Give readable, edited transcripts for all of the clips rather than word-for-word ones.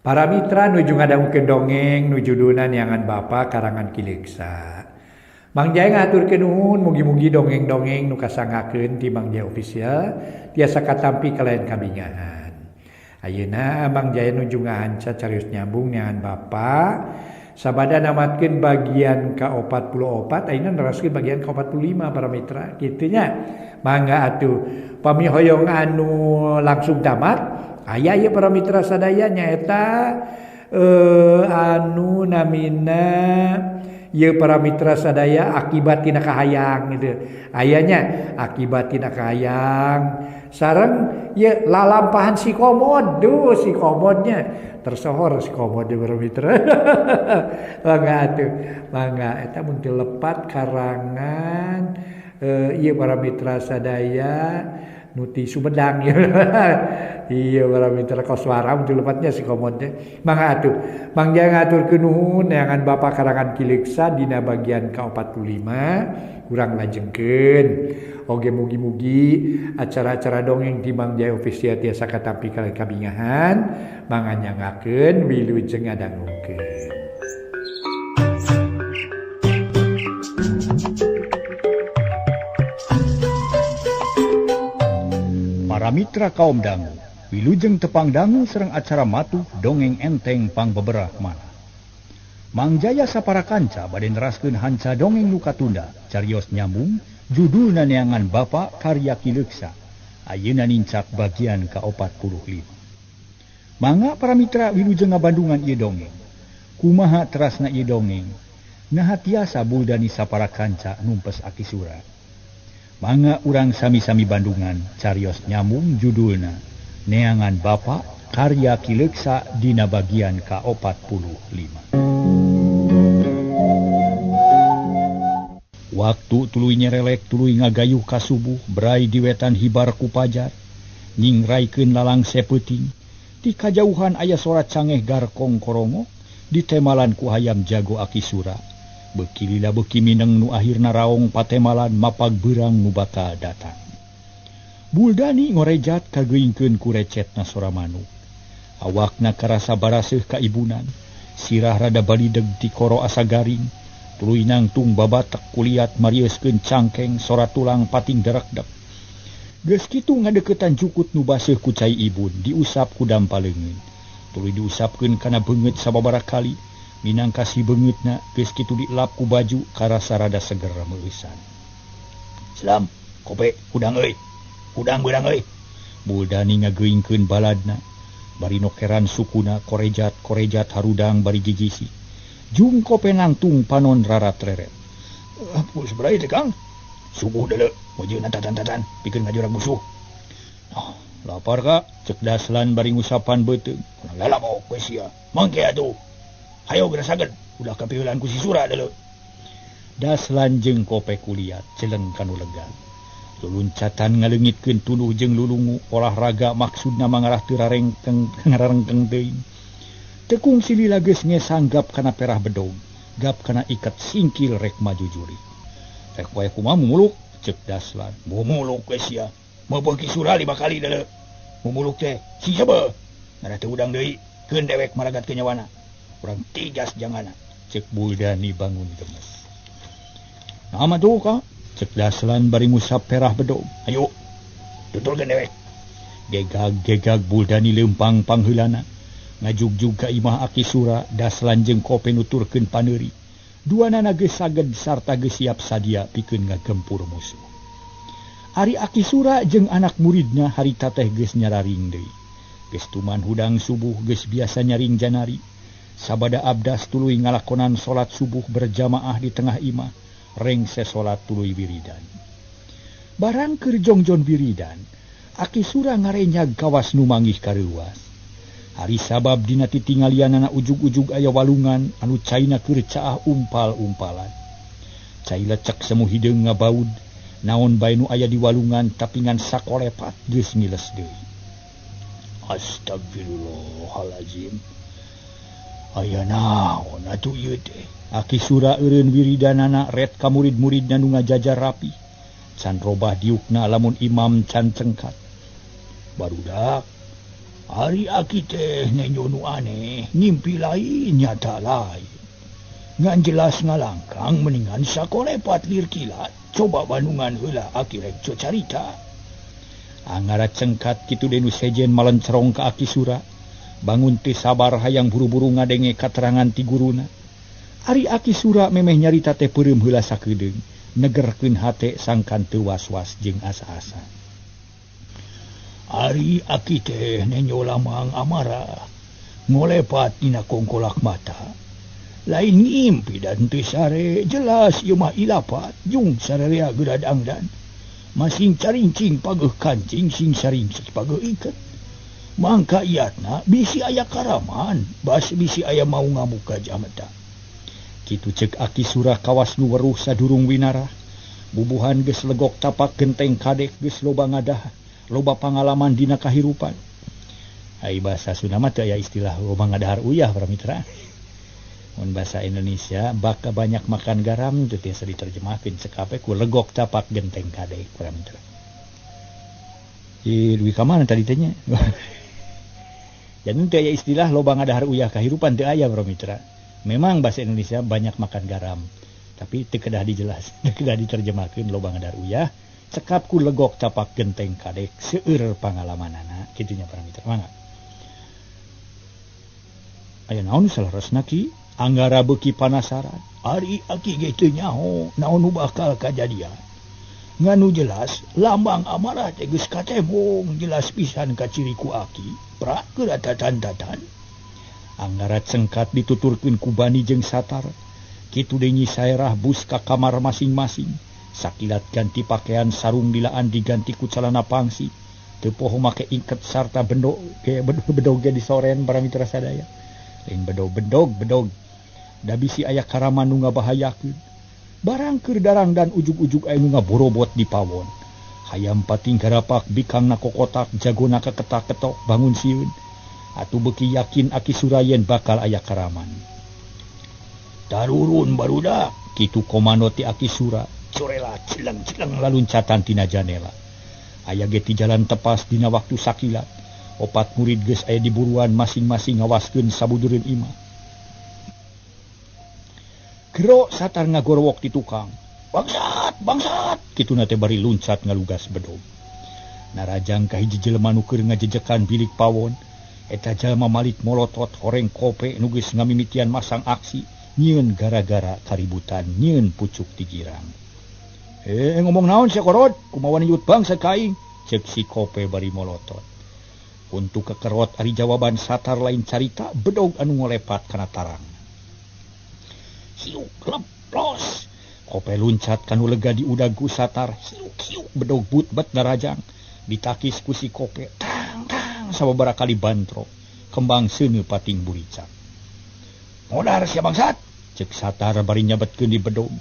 Para mitra nuju ngadangkeun dongeng nuju judulna Neangan Bapa karangan Ki Leuksa. Mang Jaya ngaturkeun nuhun mugi-mugi dongeng-dongeng nu kasangakeun ti Mang Jaya Official tiasa katampi kalayan kabingahan. Ayeuna Mang Jaya nuju ngahanca carios nyambung Neangan Bapa sabada namatkeun bagian ka-44 ayeuna neraskeun bagian ka-45 para mitra kitu nya. Mangga atuh pamihoyong anu langsung tamat aya ieu para mitra sadaya nyaeta anu namina ieu para mitra sadaya akibat tina kahayang gitu. Ayanya akibat tina kahayang sareng ieu lalampahan si komod. Duh si komodnya tersohor si komod para mitra. Mangga atuh mangga eta mun teu lepat karangan ieu para mitra sadaya nuti Sumedang ya. Iya para mitra koswara mun lepatnya si komodnya. Mangga atuh Mang Jaya ngaturkeun nuhun Neangan Bapa karangan Ki Leuksa dina bagian ka-45 kurang lajengkeun. Oge mugi-mugi acara-acara dongeng di Mang Jaya Official tiasa katampi kalayan kabingahan mangga nyangakeun wilujeng ngadangkeun. Para mitra kaum dangu, wilujeng tepang dangu sereng acara matuh dongeng enteng pang beberah mana. Mang Jaya sapara kanca bade neraskeun hanca dongeng nu katunda carios nyambung judulna Neangan Bapa karya Ki Leuksa. Ayeuna nincak bagian ka-45. Mangga para mitra wilujeng ngabandungan ieu dongeng. Kumaha terasna ieu dongeng? Naha tiasa buldani sapara kanca numpes aki surat. Mangga urang sami-sami bandungan carios nyambung judulna Neangan Bapa karya Ki Leuksa dina bagian ka-45. Waktu tuluy nyerelek tuluy ngagayuh ka subuh berai di wetan hibar ku pajar nyingraikeun lalang sepeuting ti kajauhan aya sora cangeh garkong korongo ditemalan ku hayam jago aki sura. Beuki lila beuki mineng nu akhirna raong patemalan mapag beurang nu bakal datang. Buldani ngorejat kageuingkeun ku recetna sora manuk. Awakna karasa baraseuh ka ibunan, sirah rada balideg ti koro asa garing, tuluy nangtung babatek kuliat marieuskeun cangkeng sora tulang pating derekdek. Geus kitu ngadeuketan jukut nu baseuh ku cai ibun diusap ku dampaleungeun. Tuluy diusapkeun kana beungeut sababaraha kali. Minangka si beungeutna geus kitu dielap ku baju karasa rada seger meusan. Selam, kope, udang euy. Udang beurang euy. Buldani ngageuingkeun baladna. Bari nokeran sukuna korejat harudang bari gigisi. Jung kope nangtung panon rarat reret. Apus berai teh Kang. Subuh deuleu, mojeun tatan-tatan pikeun ngajurag musuh. Oh, lapar ka? Cek Daslan bari ngusapan beuteung. Kurang lalapok we sia. Mangke atuh. Hayo gerasakeun, udah kapieulan ku si Sura deuleu. Daslan jeung kope kuliat celeng kanu lega. Luluncatan ngaleungitkeun tuluh jeung lulungu olahraga maksudna mangarah teu ngararengkeng teuing. Tekung silila geus ngesanggap kana perah bedog, gap kana iket singkil rek maju juri. Rek wae kumaha mumuluk, cek Daslan. Mumuluk we sia. Meupeung ki Sura 5 kali deuleu. Mumuluk teh si sabeu. Ngada teu udang deui, keun dewek maragat ke nyawana. Kurang tigas jangana, cek Buldani bangun gemes. Nama tuh Kak, cek Daslan bari ngusap perah bedog. Ayo, tutulkeun dewek. Gegag Buldani leumpang pangheulana. Ngajugjug ka imah aki Sura, Daslan jeung kope nuturkeun paneuri. Duanana geus saged sarta geus siap sadia pikeun ngagempur musuh. Ari aki Sura jeung anak muridna harita teh geus nyararing deui. Geus tuman hudang subuh geus biasa nyaring janari. Sabada abdas tuluy ngalakonan salat subuh berjamaah di tengah imah, rengse salat tuluy wiridan. Barang keur jongjon wiridan, aki Sura ngarenyag kawas nu manggih kareuwas. Hari sabab dina titingalianana ujug-ujug aya walungan anu caina keur caah umpal-umpalan. Cai lecek semu hideung ngabaud, naon bae nu aya di walungan tapi ngan sakolepat geus ngiles deui. Astagfirullahalazim. Aya naon atuh ieu teh? Aki Sura eureun wiridanana ret ka murid-muridna nu ngajajar rapi. Can robah diukna lamun imam can cengkat. Barudak Ari aki teh nenyo nu aneh, ngimpi lain nyata lain. Ngan jelas ngalangkang mendingan sakolepat lir kilat, coba bandungan heula aki rek carita. Angara cengkat kitu denu sejen malencerong ka aki sura. Bangun teh sabar hayang buru-buru ngadenge katerangan ti guruna. Ari aki sura memeh nyarita teh peureum heula sakedeung, negerkeun hate sangkan teu was-was jeung asa-asa. Ari aki teh nenyo lamang amarah, ngolepat dina kongkolak mata. Lain ngimpi dan teu sare, jelas ieu mah ilapat, jung sararea geradangdan. Masing carincing pageuh kancing sing sarincing pageuh iket. Mangka iatna bisi aya karaman, bas bisi aya mau ngamuka jameta. Kitu ceuk aki surah kawas nu weruh sadurung winarah. Bubuhan geus legok tapak genteng kadek geus loba ngadah, loba pangalaman dina kahirupan. Ai bahasa Sunda mah teu aya istilah loba ngadahar uyah para mitra. Mun bahasa Indonesia baka banyak makan garam teu tiasa diterjemahkeun cekape ku legok tapak genteng kadek para mitra. Duwi ka mana tadi teh nya? Jadi teu aya istilah loba ngadahar uyah kahirupan teu aya para mitra. Memang bahasa Indonesia banyak makan garam, tapi teu kedah dijelas, teu kedah diterjemahkeun loba ngadahar uyah, cekap ku legok tapak genteng kadek seueur pangalamanana kitu nya para mitra. Mangga. Aya naon salaresna ki? Anggara beuki panasaran. Ari aki ge teu nyaho naon nu bakal kajadian. Nganu jelas lambang amarah teh geus katembong jelas pisan ka ciri ku aki. Prak kedatatan-tatan. Anggara cengkat dituturkeun ku Bani jeung Satar. Kitu deui Nyi Saerah bus ka kamar masing-masing. Sakilat ganti pakaian sarung dilaan diganti ku calana pangsi. Teu poho make ingket sarta bendog ge disoren para mitra sadaya. Lain bedog. Da bisi aya karaman nu ngabahayakeun. Barang keur darang dan ujug-ujug aya nu ngaborobot di pawon. Hayam pating garapak bikangna kokotak jagona keketak-ketok bangun sieun. Atuh beuki yakin aki surayen bakal aya karaman. Tarurun barudak, kitu komando ti aki sura. Corela cileng-cileng laluncatan tina janela. Aya ge ti jalan tepas dina waktu sakilat. Opat murid geus aya di buruan masing-masing ngawaskeun sabudureun imah. Gero Satar ngagorowok ti tukang. Bangsat, kituna teh bari luncat ngalugas bedog. Narajang ka hiji jelema nu keur ngajejekan bilik pawon, eta jalma malik molotot horeng kope nu geus ngamimitian masang aksi, nyieun gara-gara kaributan, nyieun pucuk ti girang. Ngomong naon sia korot? Kumaha niut bangsa kaing? Ceuk si kope bari molotot. Untuk kekerot ari jawaban Satar lain carita bedog anu ngolepat kana tarang. Hiuk leplos. Kope luncat kanu lega di udagu Satar. Hiuk bedog but-bet darajang. Ditakis ku si kope. Tang sababaraha kali bantro. Kembang seuneu pating buricak. Modar sia bangsat. Ceuk Satar bari nyabetkeun di bedog.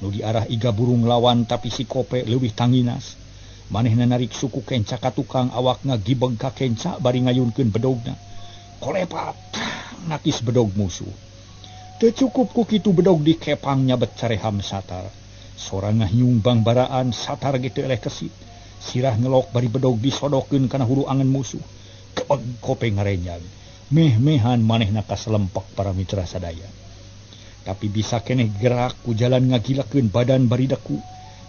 Nu diarah iga burung lawan tapi si kope leuwih tanginas. Manehna narik suku kenca ka tukang awakna gibeg ka kenca bari ngayunkeun bedogna. Kolepat nakis bedog musuh. Teu cukup ku kitu bedog dikepang nyabet careham Satar. Sorangah nyumbang baraan Satar ge teu eleh kesit. Sirah ngelok bari bedog disodokeun kana hulu angen musuh. Kebeg kope ngarenyag. Meh-mehan manehna kaselempek para mitra sadaya. Tapi bisa keneh gerak ku jalan ngagilakeun badan bari deku.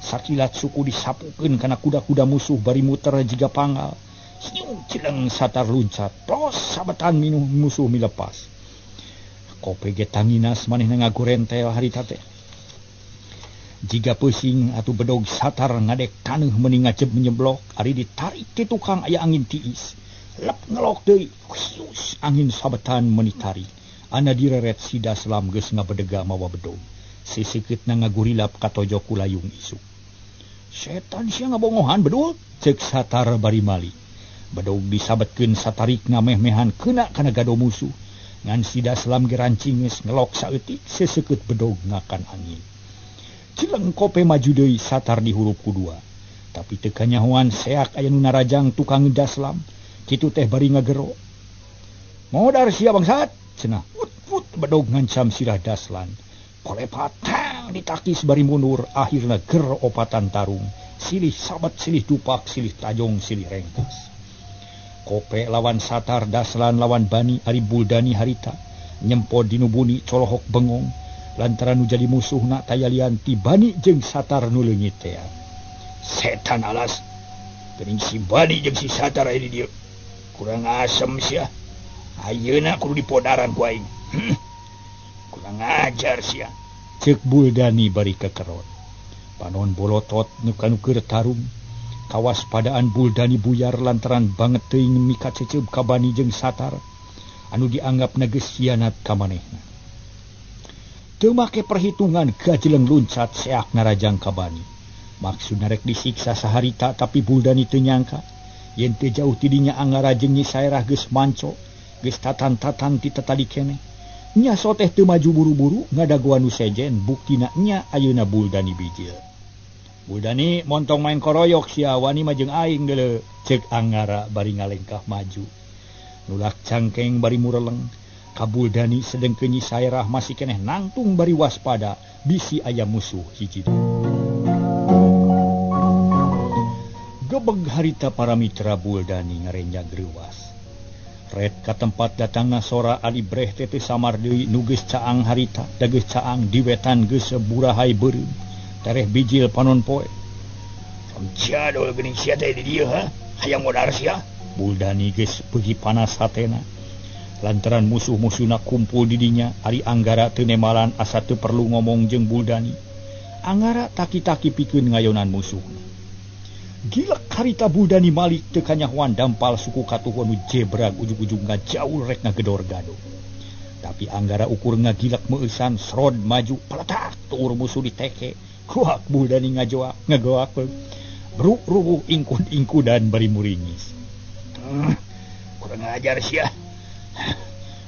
Sakilat suku disapukeun kana kuda-kuda musuh bari muter jiga panggal. Hiung cileng Satar luncat. Plos sabetan musuh milepas. Kope ge tanginas manehna ngagorentel harita teh. Jiga peusing atuh bedog Satar ngadek taneuh meuni ngajeb menyeblok ari ditarik ti tukang aya angin tiis. Lep ngelok deui. Hius angin sabetan meuni tarik. Ana direret si Daslam geus ngabedega mawa bedog. Sisikeutna ngagurilap ka tojo ku layung isuk. Setan sia ngabongohan bedog, ceuk Satar bari malik. Bedog disabetkeun satarikna meh-mehan keuna kana gado musuh. Ngan si Daslam gerancing geus ngelok saeutik seseukeut bedog ngakan angin. Cileng kope maju deui Satar di huruf kedua. Tapi teu kanyahoan seak aya nu narajang tukang Daslam. Kitu teh bari ngagero. Modar sia bangsat, cenah. Put bedog ngancam sirah Daslan. Kolepat tang ditakis bari mundur akhirna ger opatan tarung. Silih sabat, silih dupak, silih tajong, silih rengkas. Kope lawan Satar Daslan lawan Bani Ari Buldani harita nyempo dinu buni colohok bengong lantaran nu jadi musuhna tayalian ti Bani jeung Satar nu leungit teh. Setan alas. Geuning si Bani jeung si Satar aya di dieu. Kurang asem sia. Ayeuna kudu dipodaran ku aing. Kurang ajar sia. Ceuk Buldani bari kekerot. Panon bolotot nu kanu keur tarung. Kawaspadaan Buldani buyar lantaran banget teuing mika ceceup ka Bani jeung Satar anu dianggap geus hianat ka manehna. Teu make perhitungan gajeleng luncat seak narajang ka Bani. Maksudna rek disiksa saharita tapi Buldani teu nyangka yen teu jauh ti dinya Anggara jeung Nyi Saerah geus manco, geus tatan-tatan ti tetali keneh. Nya soteh teu maju buru-buru ngadagoan nu sejen buktina nya ayeuna Buldani bijil. Buldani montong main koroyok sia wani mah jeung aing geuleuh, ceuk Anggara bari ngalengkah maju. Nulak cangkeng bari mureleng, ka Buldani sedengkeun Nyi Saerah masih keneh nangtung bari waspada bisi aya musuh hiji. Gebeg harita para mitra Buldani ngarenjag reuwas. Red ka tempat datangna sora Ali Breh teh samar deui nu geus caang harita, da geus caang di wetan geus seburahay beureum. Tareh bijil panon poe. Samcia dol geuning sia teh di dieu ha? Hayang modar sia. Buldani geus beugi panas hatena. Lantaran musuh-musuhna kumpul di dinya, Ari Anggara teu nemalan asa teu perlu ngomong jeung Buldani. Anggara taki-taki pikeun ngayonan musuhna. Gilak harita Buldani malik teu kanyahoan dampal suku katuhun nu jebrag ujug-ujug ngajaul rek ngagedor-gado. Tapi Anggara ukur ngagilak meueusan srod maju peletak tuur musuh diteke. Kuak Buldani ngagoak bruk-rubuh ingkud-ingkudan bari muringis. Kurang ajar sia.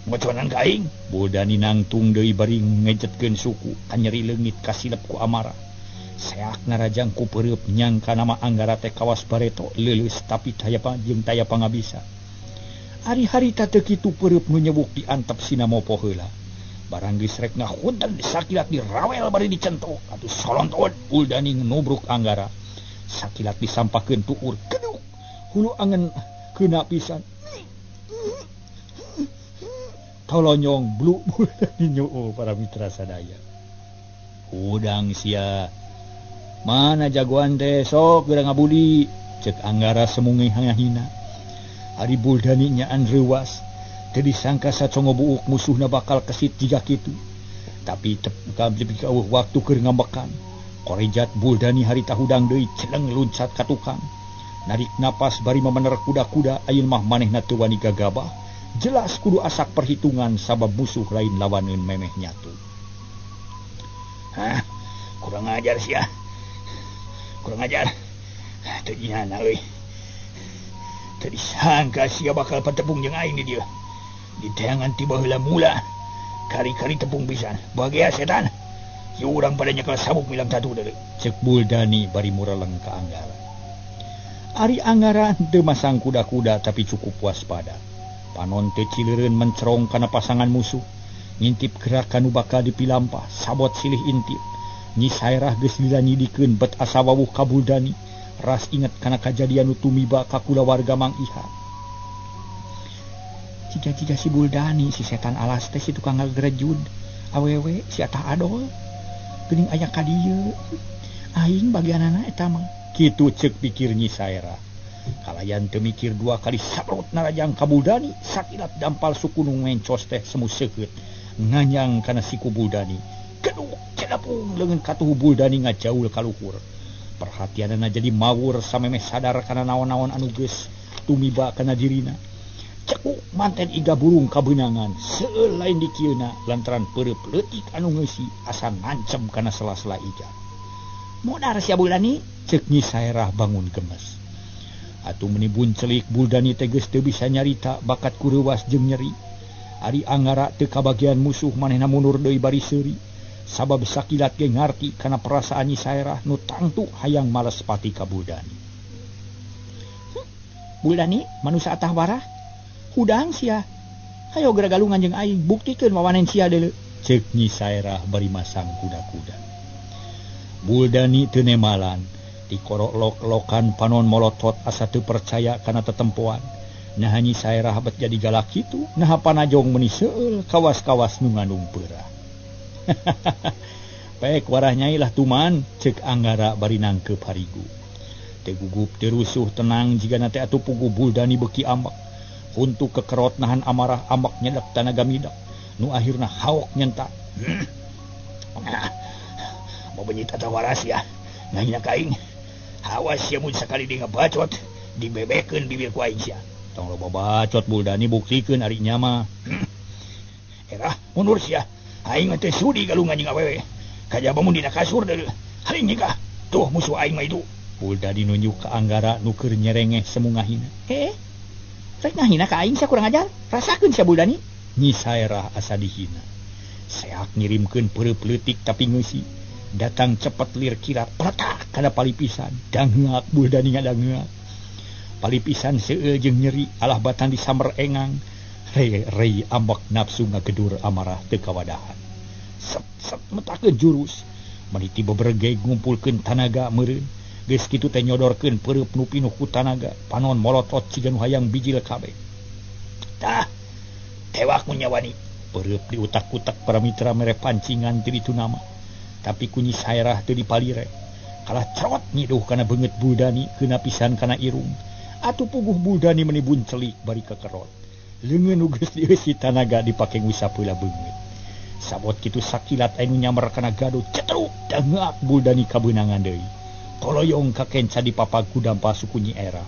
Ngoconan ka aing. Buldani nangtung deui bari ngejetkeun suku kanyeri leungit kasilep ku amarah. Seak narajang ku peureup nyangka nama Anggara teh kawas bareto leuleus tapi taya pangabisa. Ari harita teu kitu peureup nu nyebuk diantep sinamopo heula. Barang geus rek ngahunten sakilat dirawel bari dicentok atuh solontot Buldani nubruk Anggara. Sakilat disampakeun tuur keduk hulu angen keuna pisan. Tolonyong bluk Buldani nyoo para mitra sadaya. Udang sia. Mana jagoan teh sok geura ngabudi, ceuk Anggara semungih hangahina. Ari Buldani nyaan reuwas, teu disangka sacongo buuk musuhna bakal kesit jiga kitu. Tapi tepuk waktu keur ngambekan. Korejat Buldani harita hudang deui celeng luncat ka tukang. Narik napas bari mamener kuda-kuda ayeuna mah manehna teu wani gagabah. Jelas kudu asak perhitungan sabab musuh lain lawaneun memeh nyatu. Hah, kurang ajar sia. Kurang ajar. Teu nyana euy. Teu disangka sia bakal patepung jeung aing di dieu. Di teangan tiba heula mula. Kari-kari tepung pisan. Bagea setan. Ieu urang pada nyekel sabuk milang tatu deui. Ceuk Buldani bari mureleng ka Anggara. Ari Anggara teu masang kuda-kuda tapi cukup waspada. Panon teu cileureun mencerong kana pasangan musuh. Ngintip gerakan nu bakal dipilampah, sabot silih intip. Nyi Saerah geus dilanyidikeun bet asa wawuh ka Buldani, ras inget kana kajadian nu tumiba ka kulawarga Mang Iha. Ciga-ciga si Buldani si setan alas teh si tukang ngagerejud, awewe si atah adol. Geuning aya ka dieu. Aing bagianana eta mah. Kitu ceuk pikir Nyi Saerah. Kalayan teu mikir dua kali saprot narajang ka Buldani, sakilat dampal suku nu mencos teh semu seukeut nganyang kana siku Buldani. Keduk cenapung leungeun katuh Buldani ngajaul ka luhur. Perhatianna jadi mawur samemeh sadar kana naon-naon anu geus tumiba kana dirina. Cekuk manten iga burung kabeunangan seueur lain di kieuna lantaran peureup leutik anu ngeusi asa ngancem kana sela-sela iga. Modar sia Buldani, ceuk Nyi Saerah bangun gemes. Atuh meuni buncelik Buldani teh geus teu bisa nyarita bakat kureuwas jeung nyeri. Ari Anggara teu kabagian musuh manehna mundur deui bari seuri. Sabab sakilat ge ngarti kana perasaan Nyi Saerah nu tangtu hayang males pati ka Buldani. Buldani manusia atah warah. Hudang sia. Hayo geura galungan jeung aing buktikeun wawanen sia deuleu. Ceuk Nyi Saerah bari masang kuda-kuda. Buldani teu nemalan. Dikorok-lokan panon molotot asa teu percaya kana tetempoan. Nah Nyi Saerah bet jadi galak itu, nah panajong meuni seueul kawas-kawas nu ngandung peurah. Pek warah nyai lah tuman, cek Anggara bari nangkep harigu. Teu gugup teu rusuh tenang jigana teh atuh puguh Buldani beuki ambek. Untuk kekerot nahan amarah ambek nyedak tanaga midak. Nu akhirna haok nyentak. Mau benyit atau waras ya, nanya kaing. Awas ya mun sakali dia ngebacot, dibebekeun bibir ku aing sia. Tong loba bacot Buldani buktikeun ari nya mah. Erah mundur sia. Aing teh sudi galungan jeung awewe. Kajaba mun dina kasur deui. Hari nikah. Tuh musuh aing mah itu. Buldani nunjuk ka Anggara nu keur nyerengeh semungahina. Rek ngahina ka aing sia kurang ajar. Rasakeun sia Buldani. Nyi Saerah asa dihina. Seak ngirimkeun peureup leutik tapi ngeusi. Datang cepet lir kirat peletak kana palipisan. Dangak Buldani ngadangeak. Palipisan seueul jeung nyeri alah batan disamber engang. Rei ambak nafsu ngagedur amarah teu kawadahan. Sep metakeun jurus. Maniti beberege ngumpulkeun tanaga meureun. Geus kitu teh nyodorkeun peureup nu pinuh ku tanaga. Panon molotot siga nu hayang bijil kabeh. Tah, tewak mun nyawani. Peureup diutak-utak para mitra mere pancingan ti ditu nama. Tapi ku Nyi Saerah teu dipalire. Kalah cerot nyiduh kana beungeut Buldani keuna pisan kana irung. Atuh puguh Buldani meuni buncelik bari kekerot. Leungeun nu geus dieusi tanaga dipake ngusapeula beungeut. Sabot kitu sakilat anu nyamar kana gaduh cetruk dangak Buldani kabeunangan deui. Toloyong ka kenca dipapag ku dampa suku Nyi Era.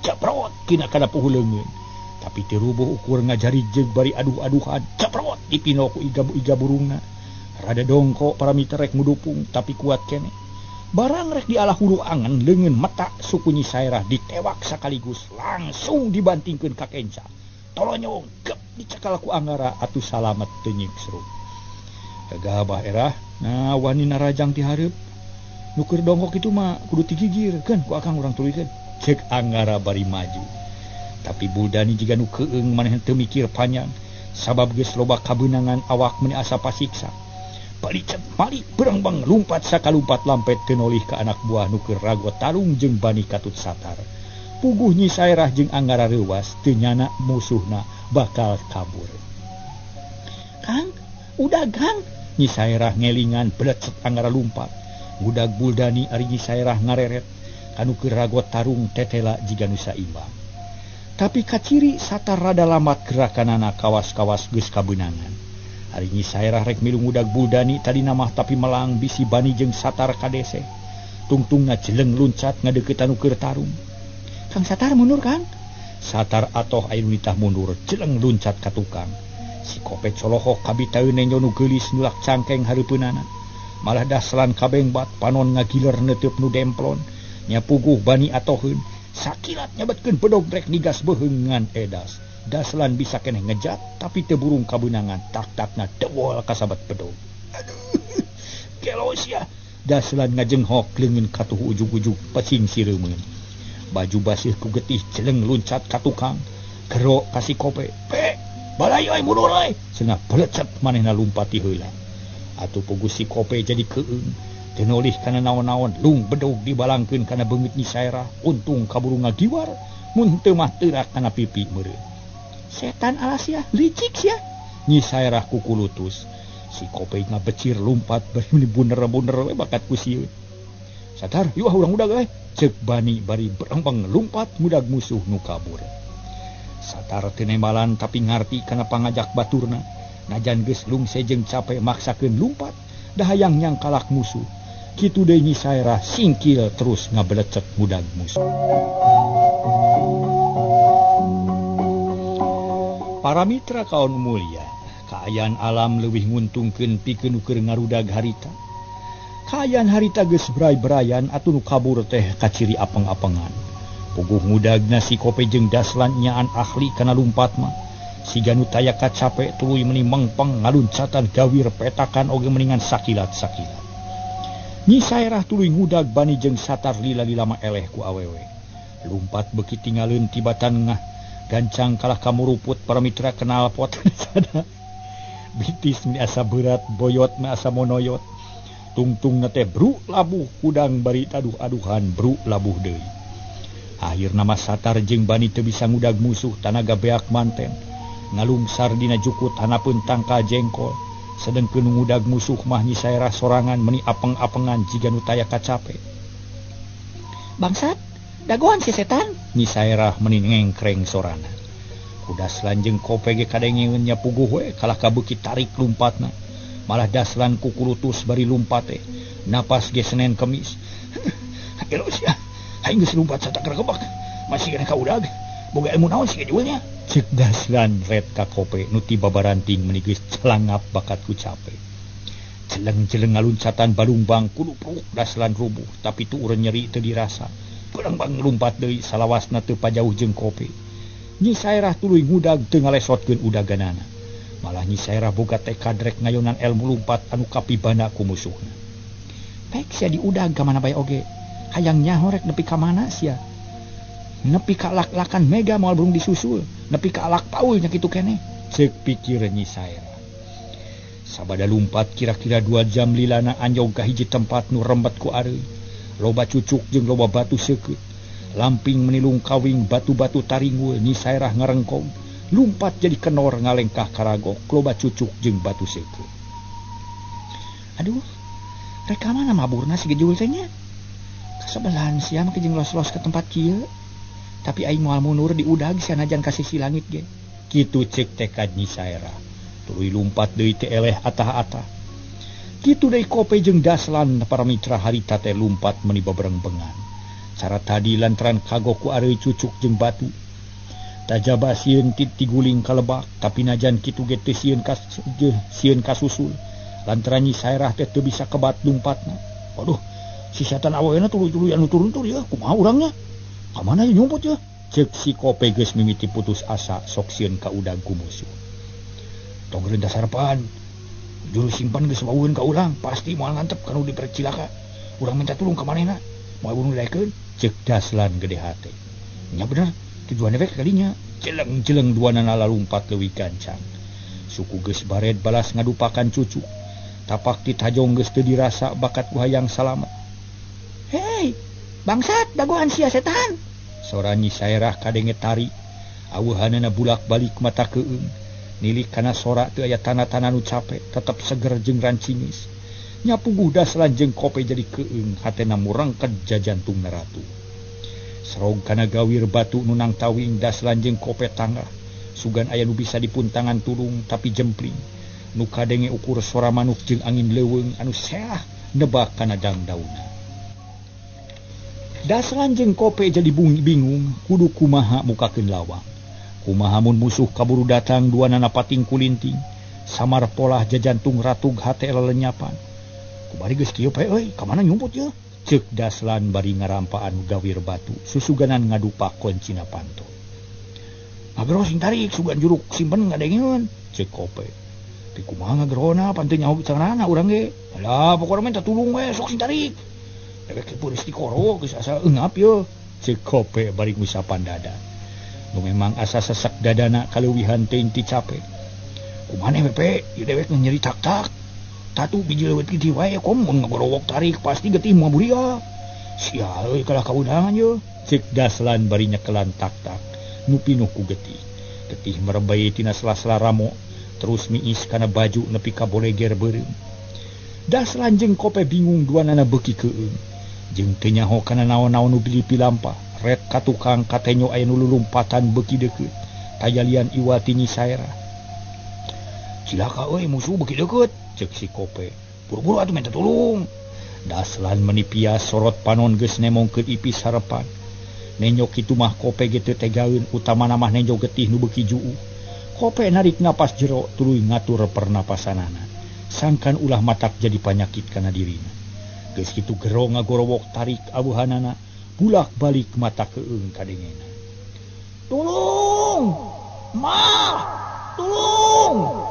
Ceprot kina kana puguh leungeun. Tapi teu rubuh ukur ngajari jeug bari aduh-aduhan. Ceprot dipino ku iga burungna. Rada dongko para mitra rek ngudupung tapi kuat kene. Barang rek dialah hulu angen leungeun mata suku Nyi Saerah ditewak sakaligus langsung dibantingkeun ka kenca. Tolonyong gep dicekal ku Anggara atuh salamet teu nyiksruk. Gagabah Erah, nah wani narajang ti hareup. Nu keur dongkok kitu mah kudu tigigirkeun ku akang urang tulikeun. Cek Anggara bari maju. Tapi Buldani jiga nu keueung maneh teu mikir panjang sabab geus loba kabeunangan awak meuni asa pasiksa. Balicet malik berengbang lumpat sakalumpat lampet tenolih ke anak buah nu keur ragot tarung jeung bani katut satar. Puguh Nyi Saerah jeung Anggara reuwas teu nyana musuhna bakal kabur. Kang, udah Kang. Nyi Saerah ngelingan belecet Anggara lumpat. Budak Buldani ari Nyi Saerah ngareret kanu keur ragot tarung tetela jiga nu saimbang. Tapi kaciri satar rada lambat gerakanana kawas-kawas geus kabeunangan. Hari Nyi Saerah rek milu ngudag Buldani tadi namah tapi melang bisi bani jeung satar kadese. Tungtungna jeleng luncat ngadeukeut anu keur tarung. Kang Satar mundur Kang. Satar atoh aya nu nitah mundur jeleng luncat ka tukang. Si Kopet Soloho kabitaeun nenyo nu geulis nulak cangkeng hareupeunana. Malah daslan kabengbat panon ngagiler neuteub nu demplon. Nya puguh bani atoheun sakilat nyabetkeun pedog rek digas beheungan edas. Daslan bisa keneh ngejat tapi teu burung kabeunangan tak-takna dewol kasabat pedog. Aduh, kelos ya. Daslan ngajenghok leungeun katuh ujug-ujug pecing sireumeun. Baju basih ku getih jeleng luncat ka tukang. Gero ka si Kope. Balai euy mundur euy. Cenah belecet manehna lumpati heula. Atuh puguh si Kope jadi keueung. Teu nolih kana naon-naon lung bedog dibalangkeun kana beungeut Nyi Saerah. Untung kaburu ngagiwar mun teu mah teurak kana pipi meureun. Setan alas ya, licik sia. Nyi Saerah kukulutus. Si Kopei ngabecir lumpat bari buner-buner we bakat ku sieun. Satar, yeuh urang udag we. Ceuk bani bari berembang lumpat mudag musuh nu kabur. Satar teu nembalan tapi ngarti kana pangajak baturna. Najan geus lungse jeung capek maksakeun lumpat, da hayang nyangkalak musuh. Kitu deui Nyi Saerah singkil terus ngabelecet mudag musuh. Para mitra kaon mulia, kaayaan alam leuwih nguntungkeun pikeun nu keur ngarudag harita. Kaayaan harita geus beray-berayan atuh nu kabur teh kaciri apeng-apengan. Puguh ngudagna si Kope jeung Daslan nyaan ahli kana lumpat mah. Siga nu taya kacape tuluy meuni mengpeng ngaluncatan gawir petakan oge mendingan sakilat-sakilat. Nyi Saerah tuluy ngudag bani jeung satar lila-lila mah eleh ku awewe. Lumpat beuki tinggalkeun ti batangna. Gancang kalah kamuruput para mitra kenal pot sana. Bitis mi asa berat, boyot mi asa monoyot. Tungtung teh bru labuh kudang bari taduh-aduhan bru labuh deui. Akhir nama satar jeung bani teu bisa ngudag musuh tanaga beak manten ngalungsar dina jukut hanapeun tangka jengkol sedengkeun ngudag musuh mah Nyi Saerah sorangan meni apeng-apengan jiga nu taya kacape. Bangsat, dagoan si setan. Nyi Saerah meni ngengkreng sorana. Daslan jeung Kope ge kadengeun nya puguh we kalah kabeuki tarik lumpatna. Malah Daslan ku kulutus bari lumpat teh. Napas ge Senen Kemis. Elo sia, aing geus lumpat satak regebak. Masih kena ka udag. Boga ilmu naon sih jualnya? Cek Daslan red ka Kope nu tiba baranting meuni geus celangap bakat ku capek. Jeleng-jeleng ngaluncatan balumbang kudu pruk Daslan rubuh tapi tu urang nyeri teu dirasa. Bang lumpat deui salawasna teu pajauh jeung Kope. Nyi Saerah tuluy ngudag teu ngalesotkeun udaganana. Malah Nyi Saerah boga tekad rek ngayonan ilmu lumpat anu kapibana ku musuhna. Pek sia diudag ka mana bae oge. Hayang nyaho rek nepi ka mana sia. Nepi ka lak-lakan mega moal burung disusul, nepi ka alak paul nya kitu keneh. Ceuk pikir Nyi Saerah. Sabada lumpat kira-kira 2 jam lilana anjog ka hiji tempat nu rembet ku areuy. Loba cucuk jeung loba batu seukeut. Lamping menilung kawing batu-batu taringul Nyi Saerah ngarengkong. Lumpat jadi kenor ngalengkah karagok loba cucuk jeung batu seukeut. Aduh, reka mana maburna si gejul teh nya? Kasebelahan sia make jeung los-los ke tempat kieu. Tapi aing moal mundur diudag sanajan ka sisi langit ge. Kitu ceuk tekad Nyi Saerah. Tuluy lumpat deui teh eleh atah-atah. Kitu deui Kope jeung Daslan para mitra harita teh lumpat meni babereng-bengan. Cara tadi lantaran kagok ku areuy cucuk jeung batu. Tajaba sieun tiguling ka lebak, tapi najan kitu ge teu sieun kasusul. Lantaran Nyi Saerah teh teu bisa kebat lumpatna. Waduh, si setan aweuna tuluy-tuluy anu turun tur ya, kumaha urangnya? Ka mana ye nyumput ya? Ceuk si Kope geus mimiti putus asa sok sieun ka udag ku musuh. Tong rendah sarapan. Juru simpan geus baueun ka urang, pasti moal ngantep kanu dipercilaka. Urang minta tulung ka manehna. Moal bunuh daekeun. Cek Daslan gede hati. Nya bener, tujuannya wek kalinya. Jeleng-jeleng duanana lalumpat leuwih gancang. Suku geus bared balas ngadupakan cucu. Tapak titajong geus teu dirasa bakat ku hayang salamet. Hei, bangsat dagoan sia setan. Sora Nyi Saerah kadenge tari. Aweuhanana bulak-balik mata keueung. Nilik kana sora teu aya tanda-tanda nu capek, tetep seger jeung rancingis. Nyapuguh Daslan jeung Kope jadi keueung hatena murengked jajantungna ratu. Serog kana gawir batu nu nang tawing Daslan jeung Kope tanggah. Sugan aya nu bisa dipuntangan tulung tapi jempling. Nu kadenge ukur sora manuk jeung angin leuweung anu seah nebak kana dangdauna. Daslan jeung Kope jadi bingung kudu kumaha mukakeun lawang. Kumaha mun musuh kaburu datang duanana pating kulinting. Samar polah jajantung ratug hate lelenyapan. Kubari geus kieu pae euy, ka mana nyumput ye? Ceuk Daslan bari ngarampaan gawir batu, susuganan ngadupak kuncina panto. Ngagero sing tarik sugan juruk simpen ngadengeun, ceuk Kope. Ti kumaha ngagerona panteu nyaho bicarana urang ge. Alah pokona minta tulung we sok sing tarik. Dewek peureus ti koro geus asa eungap ye, ceuk Kope bari ngusapan dada. Nu memang asa sesek dadana kaleuwihan teuing ti capek. Kumaneh we pe, ieu dewek nyeri tak-tak. Tatu biji leuweut kitu wae kom mun ngagorowok tarik pasti getih moal buria. Sia euy kalah kaundangan ye. Ceuk Daslan bari nyekelan tak-tak nu pinuh ku getih. Getih merebay tina sela-sela ramo terus miis kana baju nepi ka boleger beureum. Daslan jeung Kope bingung duanana beuki keueung. Jeung teu nyaho kana naon-naon nu pilih-pilampah. Red ka tukang katenyo aya nu lulumpatan beuki deukeut. Tayalian iwati Nyi Saerah. Cilaka euy musuh beuki deukeut. Cek si Kope, buru-buru atuh minta tulung. Daslan menipias sorot panon geus nemongkeun ipis harepan. Nenyok kitu mah Kope ge teu tegaeun utamana mah nenyok getih nu beuki juu. Kope narik napas jero tuluy ngatur pernapasanana. Sangkan ulah matak jadi panyakit kana dirina. Geus kitu gero ngagorowok tarik aweuhanana, bulak-balik mata keueung kadengena. Tulung! Mah! Tulung!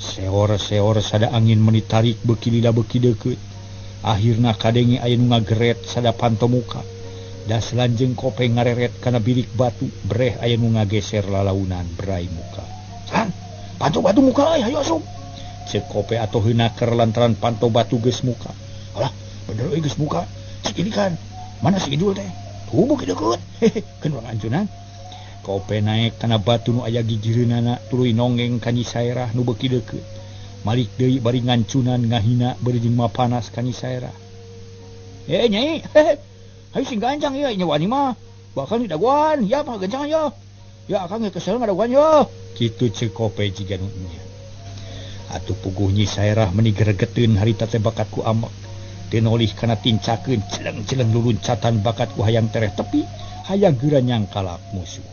Seor-seor sada angin menitarik beuki lila beuki deukeut. Akhirna kadenge aya nu ngageret sada panto muka. Daslan jeung Kope ngareret kana bilik batu, breh aya nu ngageser lalaunan berai muka. San, panto batu muka euy, hayu asup. Ceuk Kope atoheuna keur lantaran panto batu geus muka. Alah, bener euy geus muka. Cik ini kan, mana si Idul teh? hubuk dekut kan anjunan kope naik kana batu nu aya gigireunana tuluy nonggeng ka Nyi Saerah nu beuki deukeut malik deui bari ngancunan ngahina bari jeung panas ka Nyi Saerah. Nyai hayu sing gancang ya nyawani mah bakal didaguan ya mah gancang ya akang ge kesel ngadaguan ya kitu ceuk kope jiga nu nya. Atuh puguh Nyi Saerah meuni gregeteun harita teh bakat ku amek teu nolih kana tincakeun celeng-celeng luluncatan bakat ku hayang tereh tepi hayang geura nyangkalak musuh.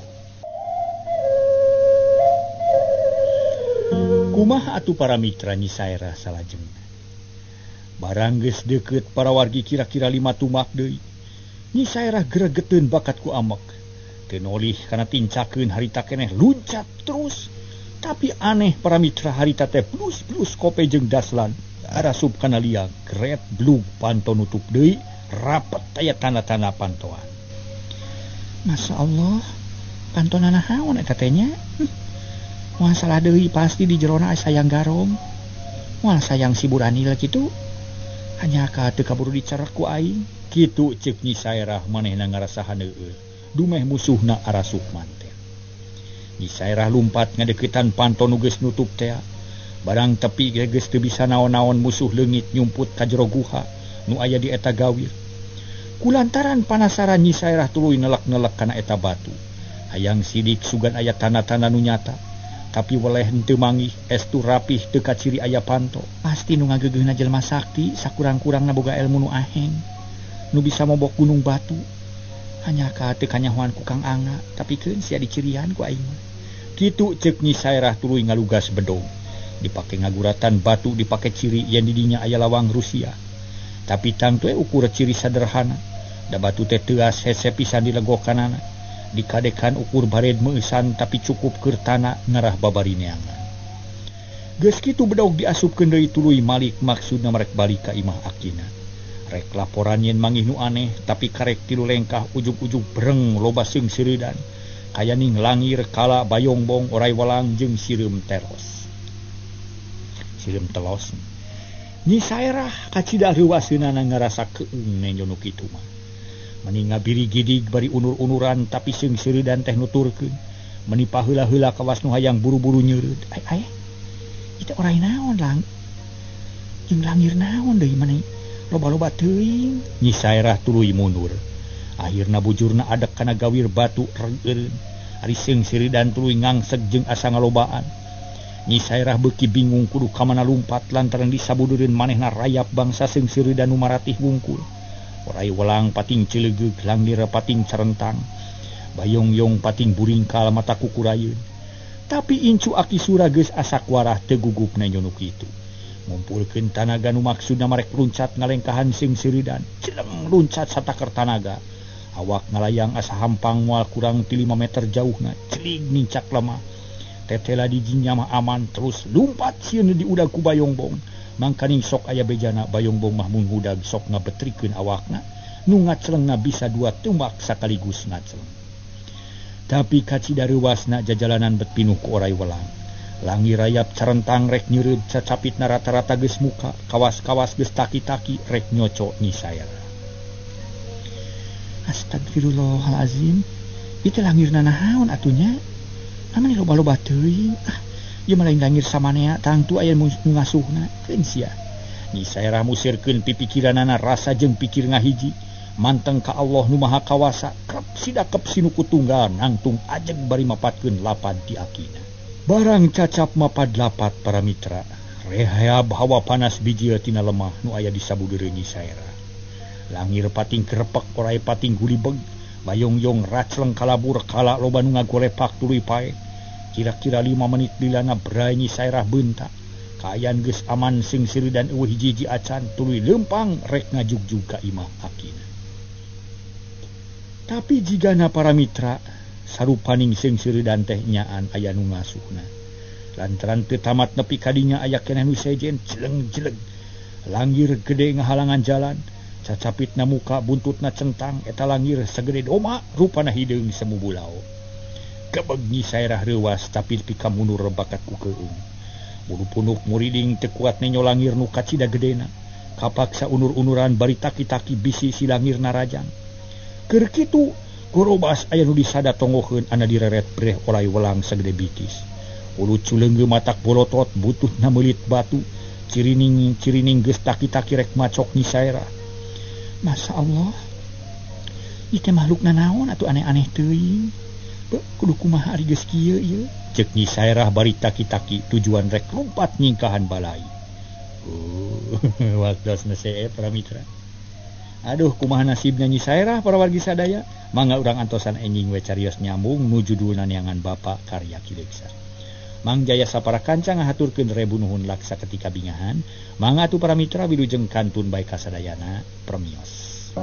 Kumaha atuh para mitra Nyi Saerah salajengna. Barang geus deukeut para wargi kira-kira 5 tumak deui. Nyi Saerah gregeteun bakat ku amek. Teu nolih kana tincakeun harita keneh luncat terus. Tapi aneh para mitra harita teh blus kope jeung Daslan arasup kana liang gret blug panto nutup deui rapet aya tanda-tanda pantoan. Masya Allah pantonana naon eta teh nya? Moal salah deui pasti di jerona sayang garong. Moal sayang si Buranil kitu. Hanya ka teu kaburu dicerek ku aing. Kitu ceuk Nyi Saerah manehna ngarasahan heueuh. Dumeh musuhna arasup manten. Nyi Saerah lumpat ngadeuketan panto nu geus nutup teh. Barang tepi geus teu bisa naon-naon musuh leungit nyumput ka jero guha nu aya di eta gawir. Kulantaran panasaran Nyi Saerah tuluy nelek-nelek kana eta batu. Hayang sidik sugan aya tanda-tanda nu nyata. Tapi weleh henteu manggih estu rapih teu kaciri aya panto. Pasti nu ngageugeuhna jelema sakti sakurang-kurangna boga ilmu nu aheng. Nu bisa mobok gunung batu. Hanya ka teu kanyahoan ku Kang Angga, tapi keun sia dicirian ku aing. Kitu ceuk Nyi Saerah tuluy ngalugas bedong. Dipake ngaguratan batu dipake ciri yang didinya aya lawang Rusia. Tapi tang tue ukur ciri sederhana. Da batu teh teuas hese pisan dilegokanana. Dikadekan ukur bared meusan tapi cukup keur tana ngarah babarineangan. Geus kitu bedog diasupkeun deui tuluy malik maksudna marek balik ka imah akina. Rek laporan yen manggih nu aneh tapi karek tilu lengkah ujug-ujug breng loba seung sireudan. Kaya ning langir kala bayongbong orai walang jeung sireum teros. Sireum telos. Nyi Saerah kacida reuwaseunana ngarasa keung nenyo nu kitu mah. Meni ngabiri gidig bari unur-unuran tapi seung sireudan teh nuturkeun. Meni paheula-heula kawas nu hayang buru-buru nyeureud. Ai itu orai naon lang? Jeung langir naon deui maneh? Loba-loba teuing. Nyi Saerah tuluy mundur. Akhirna bujurna adek kana gawir batu reueureun. Ari seung sireudan tuluy ngangseg jeung asa ngalobaan. Nyi Saerah beuki bingung kudu ka mana lumpat lantaran disabudeureun manehna rayap bangsa seung sireudan nu maratih wungkul. Orai welang pating celegeug langir pating carentang. Bayong-yong pating buringkal mata kukurayeun. Tapi incu aki sura geus asa kuarah teu gugupna nyono kitu. Ngumpulkeun tanaga nu maksudna marek luncat ngalengkahan seung sireudan. Cileng luncat sataker tanaga. Awak ngalayang asa hampang moal kurang ti 5 meter jauhna. Celing nincak lemah. Tetela di jinya mah aman terus lumpat sieun di udag ku bayongbong. Mangkaning sok aya bejana bayongbong mah mun hudag sok ngabetrikeun awakna. Nu ngacelengna bisa 2 tumbak sakaligus ngaceleng. Tapi kacida reuwasna jajalanan bet pinuh ku orai welang. Langi rayap carentang rek nyeureud cacapitna rata-rata geus muka, kawas-kawas geus taki-taki rek nyoco Nyi Saerah. Astagfirullahalazim. Itu langirna naon atunya? Namanya loba-loba teuing. Ieu mah lain langir samanea tangtu aya nu ngasuhna. Keun sia. Nyi Saerah musirkeun pipikiranana rasa jeung pikir ngahiji. Manteng ka Allah nu Maha Kawasa, krep sidakep sinuku tunggal nangtung ajeg bari mapatkeun lapad di akina. Barang cacap mapad lapat para mitra. Reheab hawa panas bijil tina lemah nu aya di sabudeureun Nyi Saerah. Langir pating krepek orai pating gulibeg. Bayong-yong racleng kalabur kala loba nu ngagolepak tuluy pae. Kira-kira 5 menit lilana berai Nyi Saerah beunta. Kaayaan geus aman seung sireudan eueuh hiji-hiji acan tuluy leumpang rek ngajugjug ka imah akina. Tapi jigana para mitra sarupaning seung sireudan teh nyaan aya nu ngasuhna. Lantaran teu tamat nepi ka dinya aya keneh nu sejen jeleng-jeleng. Langir gede ngahalangan jalan. Cacapitna muka buntutna centang eta langir sagede doma rupana hideung semu bulau. Gebeg Nyi Saerah reuwas tapi pika mundur bakat ku keung. Bulu-punuk muriding teu kuat nenyo langir nu kacida gedena. Kapaksa unur-unuran bari taki-taki bisi si langir narajang. Keur kitu gorobas aya nu disada tonggokeun ana direret breh olay welang sagede bitis. Ulu culeungge matak bolotot butuh namelit batu, cirining geus taki-taki rek macok Nyi Sairah. Masya Allah, ieu teh makhlukna naon atuh aneh-aneh teuing. Kudu kumaha ari geus kieu ieu? Cek Nyi Sairah bari taki-taki tujuan rek lompat nyingkahan balai. Waktos nasee para mitra. Aduh kumaha nasibna Nyi Sairah para wargi sadaya. Mangga urang antosan enjing we carios nyambung nuju judulna neangan Bapa karya Kileksa. Mang Jaya sapara kanca ngahaturkeun rebu nuhun laksa ketika bingahan. Mangga atuh para mitra wilujeng kantun bae kasadayana permios.